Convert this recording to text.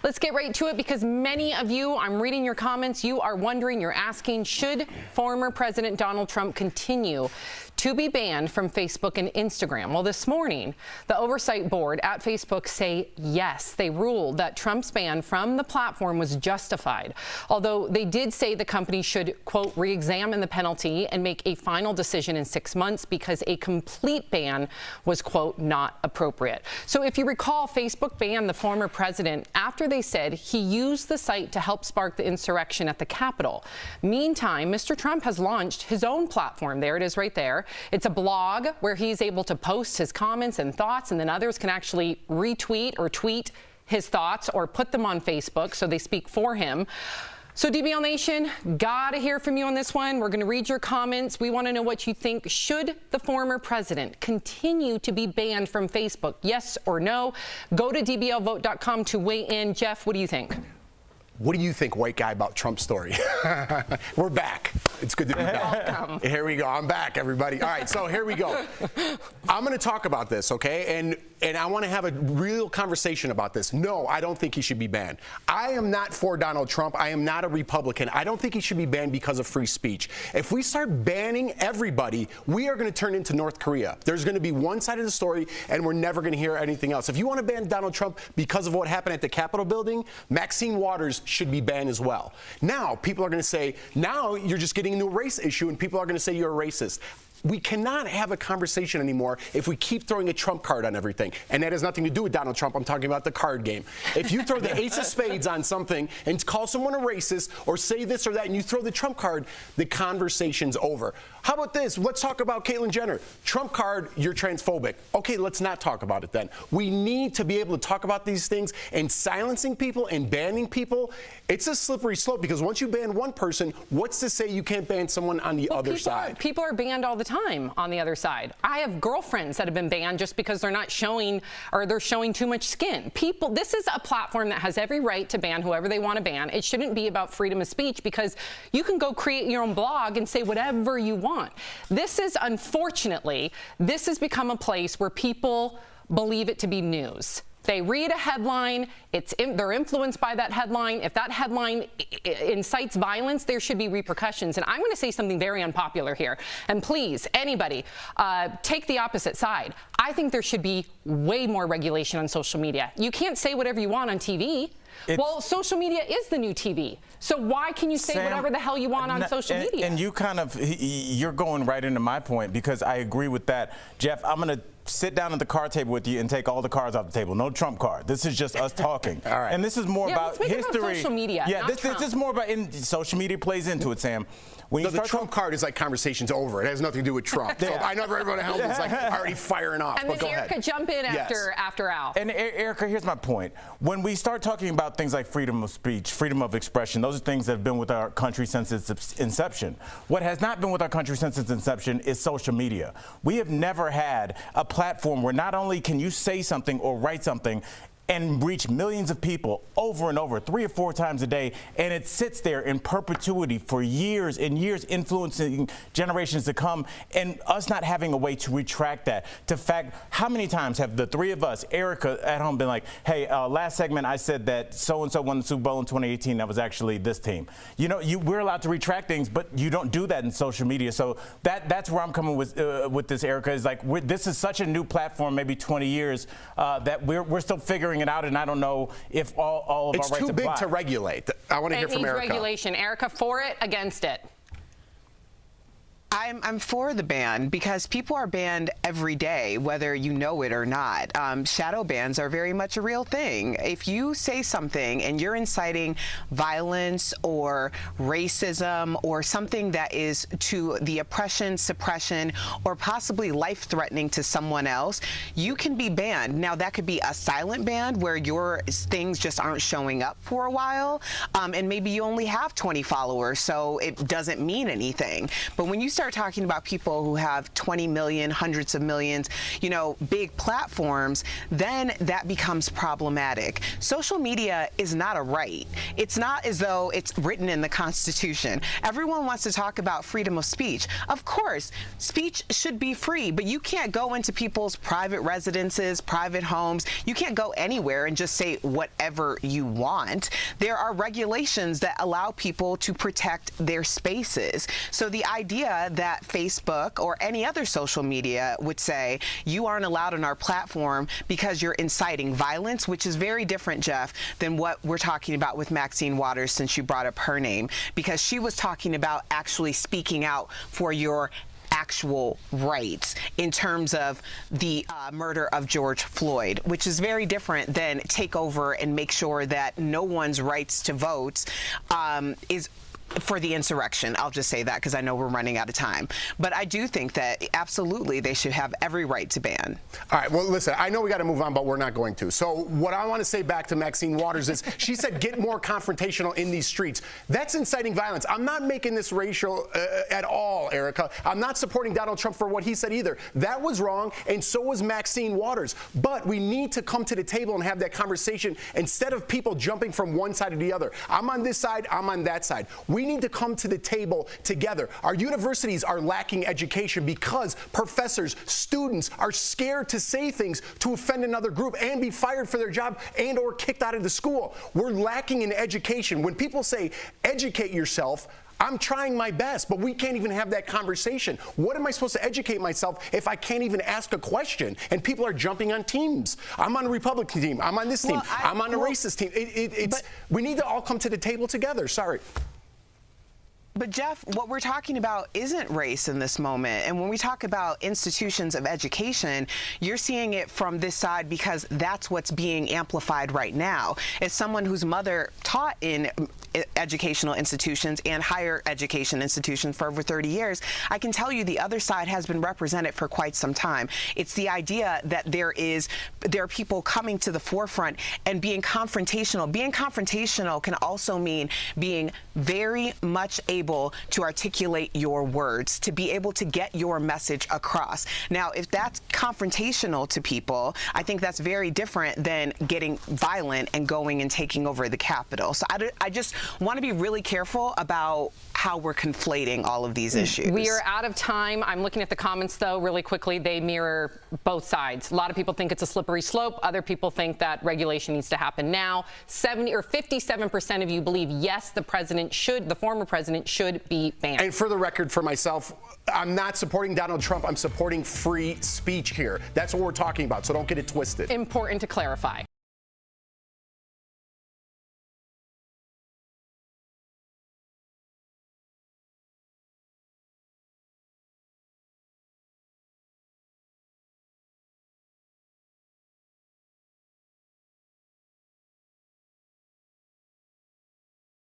Let's get right to it because many of you, I'm reading your comments, you are wondering, you're asking, should former President Donald Trump continue to be banned from Facebook and Instagram? Well, this morning, the oversight board at Facebook say yes. They ruled that Trump's ban from the platform was justified, although they did say the company should, quote, re-examine the penalty and make a final decision in 6 months because a complete ban was, quote, not appropriate. So if you recall, Facebook banned the former president after they said he used the site to help spark the insurrection at the Capitol. Meantime, Mr. Trump has launched his own platform. There it is right there. It's a blog where he's able to post his comments and thoughts, and then others can actually retweet or tweet his thoughts or put them on Facebook so they speak for him. So DBL Nation, gotta hear from you on this one. We're gonna read your comments. We wanna know what you think. Should the former president continue to be banned from Facebook? Yes or no? Go to dblvote.com to weigh in. Jeff, what do you think? What do you think, white guy, about Trump's story? We're back. It's good to be back. Welcome. Here we go. I'm back, everybody. All right, so here we go. I'm going to talk about this, okay? And I want to have a real conversation about this. No, I don't think he should be banned. I am not for Donald Trump. I am not a Republican. I don't think he should be banned because of free speech. If we start banning everybody, we are going to turn into North Korea. There's going to be one side of the story, and we're never going to hear anything else. If you want to ban Donald Trump because of what happened at the Capitol building, Maxine Waters should be banned as well. Now, people are going to say, now you're just getting into a race issue, and people are going to say you're a racist. We cannot have a conversation anymore if we keep throwing a Trump card on everything. And that has nothing to do with Donald Trump. I'm talking about the card game. If you throw the ace of spades on something and call someone a racist or say this or that and you throw the Trump card, the conversation's over. How about this? Let's talk about Caitlyn Jenner. Trump card, you're transphobic. Okay, let's not talk about it then. We need to be able to talk about these things, and silencing people and banning people, it's a slippery slope because once you ban one person, what's to say you can't ban someone on the other side? People are banned all the time on the other side. I have girlfriends that have been banned just because they're not showing, or they're showing too much skin. People, this is a platform that has every right to ban whoever they want to ban. It shouldn't be about freedom of speech because you can go create your own blog and say whatever you want. This is, unfortunately, this has become a place where people believe it to be news. They read a headline, they're influenced by that headline. If that headline incites violence, there should be repercussions. And I'm going to say something very unpopular here. And please, anybody, take the opposite side. I think there should be way more regulation on social media. You can't say whatever you want on TV. Well, social media is the new TV. So why can you say whatever the hell you want on social media? And you you're going right into my point because I agree with that. Jeff, I'm going to sit down at the card table with you and take all the cards off the table. No Trump card. This is just us talking. All right. And this is more about history. About social media. Yeah, this is more about, social media plays into it, Sam. When the Trump card is like conversation's over. It has nothing to do with Trump. So I never everyone else is like already firing off. And then Erica jump in after Al. And Erica, here's my point. When we start talking about things like freedom of speech, freedom of expression, those are things that have been with our country since its inception. What has not been with our country since its inception is social media. We have never had a platform where not only can you say something or write something and reach millions of people over and over, 3 or 4 times a day, and it sits there in perpetuity for years and years, influencing generations to come, and us not having a way to retract that. To fact, how many times have the 3 of us, Erica at home, been like, hey, last segment I said that so-and-so won the Super Bowl in 2018, that was actually this team. You know, we're allowed to retract things, but you don't do that in social media. So that's where I'm coming with this, Erica, is like, this is such a new platform, maybe 20 years, that we're still figuring it out, and I don't know if all of our rights apply. It's too big to regulate. I want to hear from Erica. It needs regulation. Erica, for it, against it? I'm for the ban because people are banned every day, whether you know it or not. Shadow bans are very much a real thing. If you say something and you're inciting violence or racism or something that is to the oppression, suppression, or possibly life-threatening to someone else, you can be banned. Now, that could be a silent ban where your things just aren't showing up for a while, and maybe you only have 20 followers, so it doesn't mean anything. But when you start talking about people who have 20 million, hundreds of millions, you know, big platforms, then that becomes problematic. Social media is not a right. It's not as though it's written in the Constitution. Everyone wants to talk about freedom of speech. Of course, speech should be free, but you can't go into people's private residences, private homes. You can't go anywhere and just say whatever you want. There are regulations that allow people to protect their spaces. So the idea that Facebook or any other social media would say you aren't allowed on our platform because you're inciting violence, which is very different, Jeff, than what we're talking about with Maxine Waters, since you brought up her name, because she was talking about actually speaking out for your actual rights in terms of the murder of George Floyd, which is very different than take over and make sure that no one's rights to vote is for the insurrection. I'll just say that because I know we're running out of time. But I do think that absolutely they should have every right to ban. All right, well, listen, I know we got to move on, but we're not going to. So what I want to say back to Maxine Waters is she said get more confrontational in these streets. That's inciting violence. I'm not making this racial at all, Erica. I'm not supporting Donald Trump for what he said either. That was wrong, and so was Maxine Waters. But we need to come to the table and have that conversation instead of people jumping from one side to the other. I'm on this side, I'm on that side. We need to come to the table together. Our universities are lacking education because professors, students are scared to say things to offend another group and be fired for their job and or kicked out of the school. We're lacking in education. When people say, educate yourself, I'm trying my best, but we can't even have that conversation. What am I supposed to educate myself if I can't even ask a question? And people are jumping on teams. I'm on a Republican team. I'm on this team. I'm on a racist team. We need to all come to the table together. Sorry. But Jeff, what we're talking about isn't race in this moment. And when we talk about institutions of education, you're seeing it from this side because that's what's being amplified right now. As someone whose mother taught in educational institutions and higher education institutions for over 30 years, I can tell you the other side has been represented for quite some time. It's the idea that there are people coming to the forefront and being confrontational. Being confrontational can also mean being very much able to articulate your words, to be able to get your message across. Now, if that's confrontational to people, I think that's very different than getting violent and going and taking over the Capitol. So I just want to be really careful about how we're conflating all of these issues. We are out of time. I'm looking at the comments, though, really quickly. They mirror both sides. A lot of people think it's a slippery slope. Other people think that regulation needs to happen now. 57% of you believe, yes, the former president should be banned. And for the record, for myself, I'm not supporting Donald Trump. I'm supporting free speech here. That's what we're talking about, so don't get it twisted. Important to clarify.